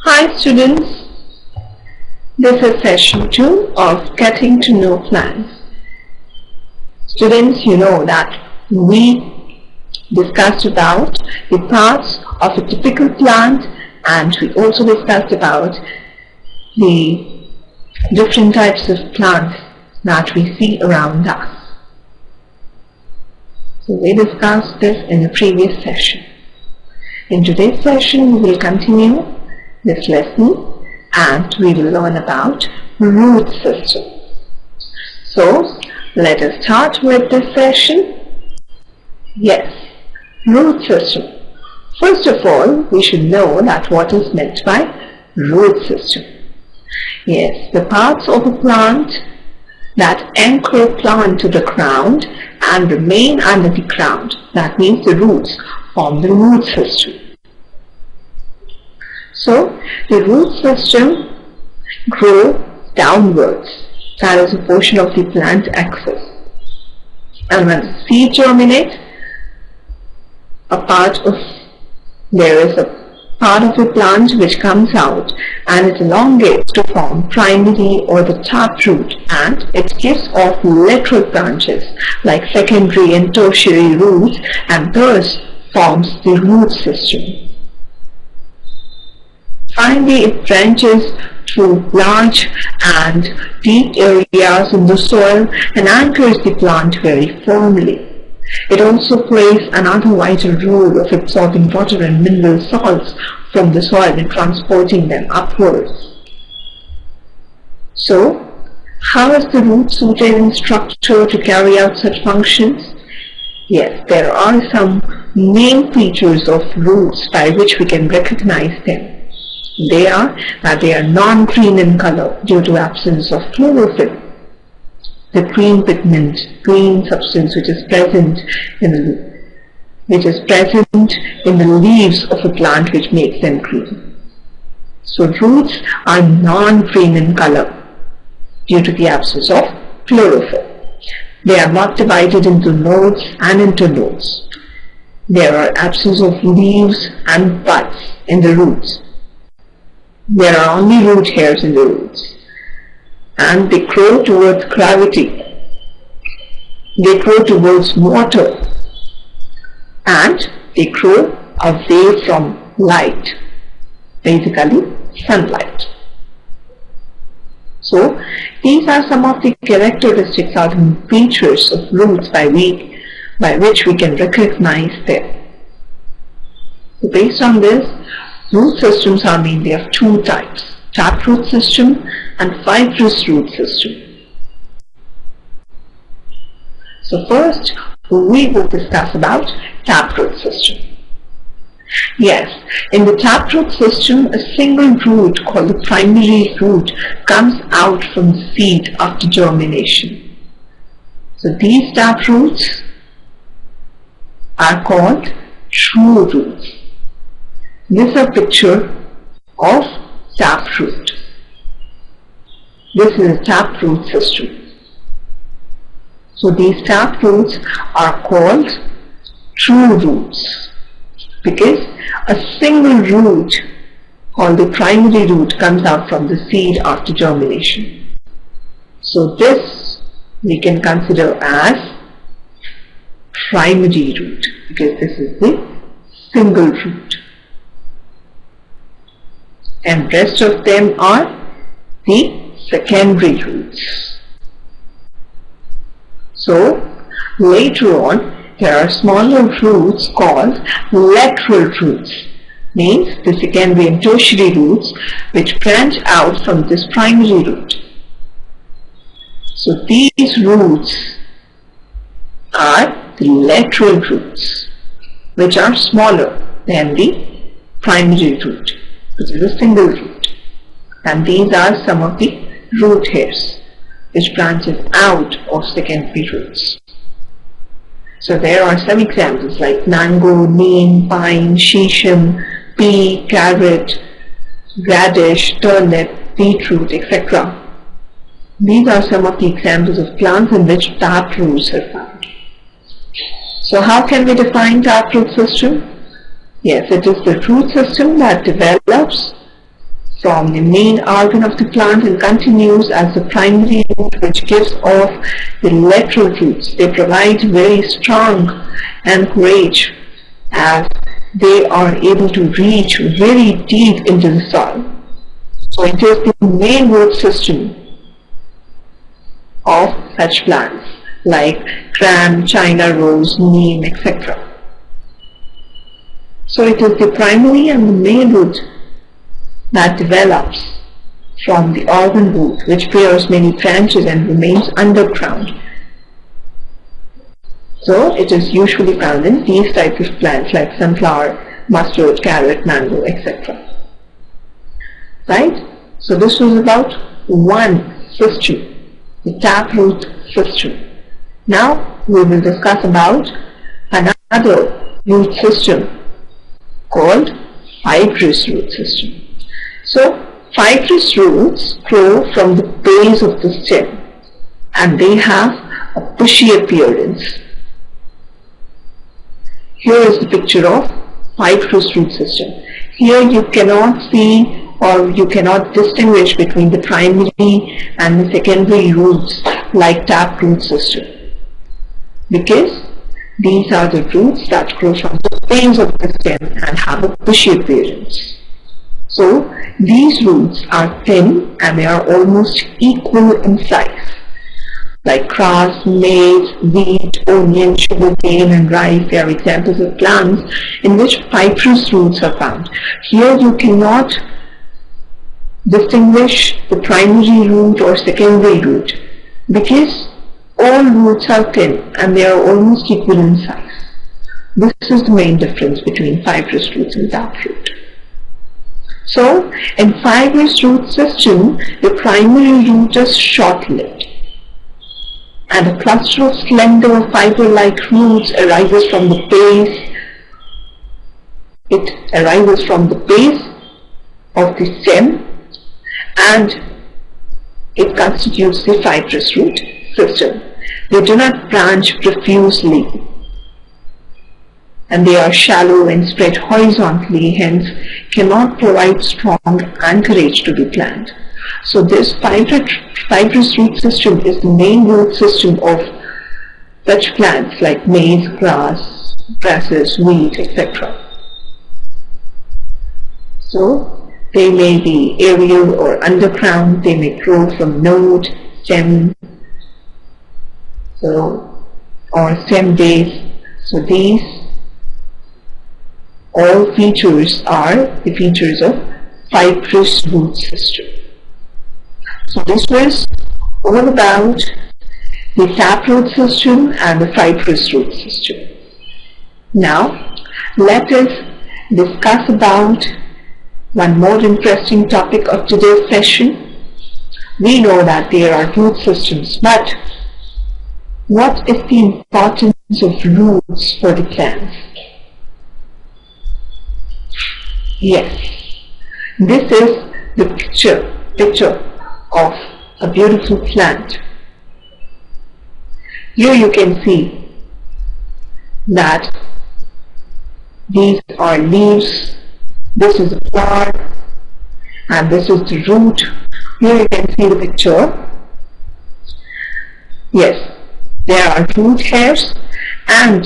Hi students, this is session 2 of Getting to Know Plants. Students, you know that we discussed about the parts of a typical plant, and we also discussed about the different types of plants that we see around us. So we discussed this in the previous session. In today's session, we will continue this lesson and we will learn about root system. So let us start with this session. Yes, root system. First of all, we should know that what is meant by root system. Yes, the parts of a plant that anchor plant to the ground and remain under the ground. That means the roots form the root system. So the root system grows downwards. That is a portion of the plant axis. And when the seed germinates, there is a part of the plant which comes out and it elongates to form primary or the taproot, and it gives off lateral branches like secondary and tertiary roots, and thus forms the root system. Finally, it branches through large and deep areas in the soil and anchors the plant very firmly. It also plays another vital role of absorbing water and mineral salts from the soil and transporting them upwards. So, how is the root suited in structure to carry out such functions? Yes, there are some main features of roots by which we can recognize them. They are that they are non-green in color due to absence of chlorophyll. The green pigment, green substance which is present in the leaves of a plant which makes them green. So roots are non-green in color due to the absence of chlorophyll. They are not divided into nodes and internodes. There are absence of leaves and buds in the roots. There are only root hairs in the roots, and they grow towards gravity. They grow towards water, and they grow away from light, basically sunlight. So these are some of the characteristics or features of roots by which we can recognize them. So based on this, root systems are mainly of two types: taproot system and fibrous root system. So first, we will discuss about taproot system. Yes, in the taproot system, a single root called the primary root comes out from the seed after germination. So these taproots are called true roots. This is a picture of taproot. This is a taproot system. So these taproots are called true roots because a single root called the primary root comes out from the seed after germination. So this we can consider as primary root because this is the single root, and rest of them are the secondary roots. So later on there are smaller roots called lateral roots, means the secondary and tertiary roots which branch out from this primary root. So these roots are the lateral roots which are smaller than the primary root, which is a single root, and these are some of the root hairs which branches out of secondary roots. So there are some examples like mango, neem, pine, shisham, pea, carrot, radish, turnip, beetroot, etc. These are some of the examples of plants in which taproots are found. So how can we define taproot system? Yes, it is the root system that develops from the main organ of the plant and continues as the primary root, which gives off the lateral roots. They provide very strong anchorage as they are able to reach very deep into the soil. So it is the main root system of such plants like gram, China rose, neem, etc. So it is the primary and the main root that develops from the organ root, which bears many branches and remains underground. So it is usually found in these types of plants like sunflower, mustard, carrot, mango, etc. Right? So this was about one system, the taproot system. Now we will discuss about another root system called fibrous root system. So fibrous roots grow from the base of the stem and they have a bushy appearance. Here is the picture of fibrous root system. Here you cannot see or you cannot distinguish between the primary and the secondary roots like taproot system, because these are the roots that grow from the base of the stem and have a bushy appearance. So these roots are thin and they are almost equal in size. Like grass, maize, wheat, onion, sugarcane and rice, they are examples of plants in which fibrous roots are found. Here you cannot distinguish the primary root or secondary root because all roots are thin and they are almost equal in size. This is the main difference between fibrous roots and taproot. So in fibrous root system, the primary root is short-lived and a cluster of slender fiber-like roots arises from the base. It arises from the base of the stem and it constitutes the fibrous root system. They do not branch profusely and they are shallow and spread horizontally, hence cannot provide strong anchorage to the plant. So this fibrous root system is the main root system of such plants like maize, grass, grasses, wheat, etc. So they may be aerial or underground, they may grow from node, stem, or stem base. So these all features are the features of fibrous root system. So this was all about the taproot system and the fibrous root system. Now let us discuss about one more interesting topic of today's session. We know that there are root systems, but what is the importance of roots for the plants? Yes, this is the picture of a beautiful plant. Here you can see that these are leaves, this is a flower, and this is the root. Here you can see the picture. Yes, there are root hairs and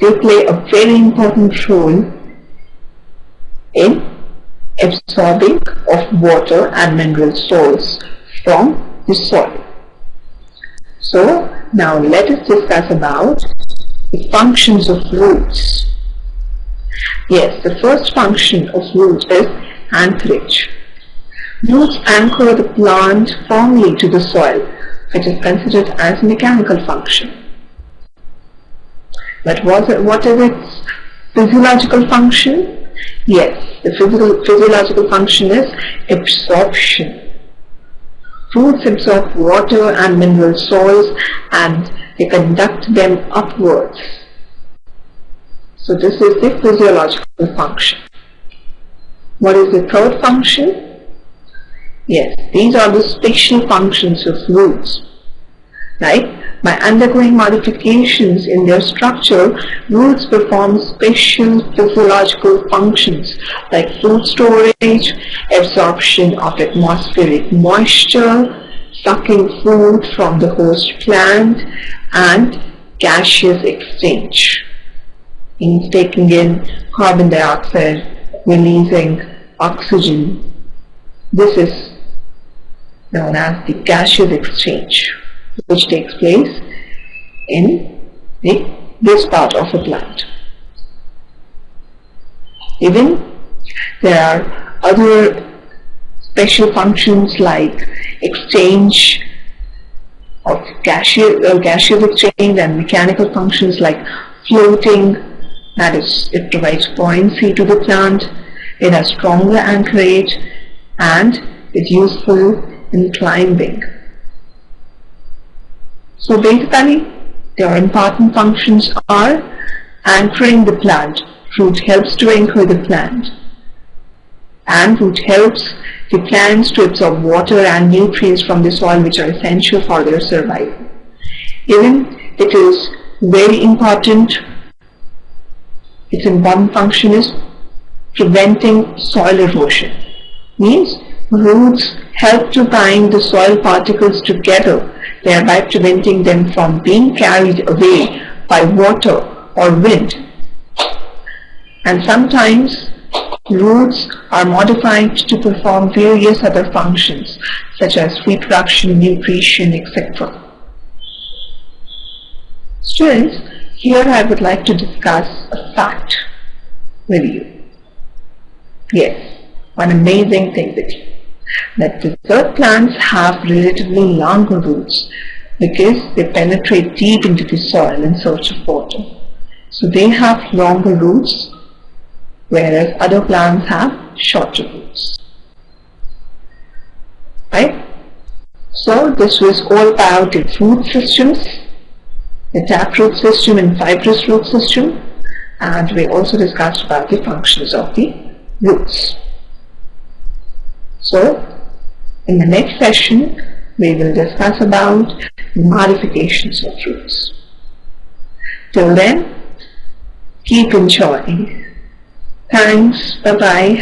they play a very important role in absorbing of water and mineral salts from the soil. So now let us discuss about the functions of roots. Yes, the first function of roots is anchorage. Roots anchor the plant firmly to the soil, which is considered as a mechanical function. But what is its physiological function? Yes, the physiological function is absorption. Roots absorb water and mineral salts and they conduct them upwards. So this is the physiological function. What is the third function? Yes, these are the spatial functions of roots. Right? By undergoing modifications in their structure, roots perform special physiological functions like food storage, absorption of atmospheric moisture, sucking food from the host plant, and gaseous exchange, means taking in carbon dioxide, releasing oxygen. This is known as the gaseous exchange, which takes place in this part of a plant. Even there are other special functions like exchange of gaseous exchange, and mechanical functions like floating, that is, it provides buoyancy to the plant, it has stronger anchorage, and it's useful in climbing. So basically, their important functions are anchoring the plant. Root helps to anchor the plant, and root helps the plants to absorb water and nutrients from the soil, which are essential for their survival. Even it is very important, its important function is preventing soil erosion. Means roots help to bind the soil particles together, thereby preventing them from being carried away by water or wind. And sometimes roots are modified to perform various other functions such as reproduction, nutrition, etc. Students, here I would like to discuss a fact with you. Yes, one amazing thing with you, that desert plants have relatively longer roots because they penetrate deep into the soil in search of water. So they have longer roots, whereas other plants have shorter roots. Right? So this was all about the root systems, the taproot system and fibrous root system, and we also discussed about the functions of the roots. So in the next session we will discuss about modifications of roots. Till then, keep enjoying. Thanks. Bye-bye.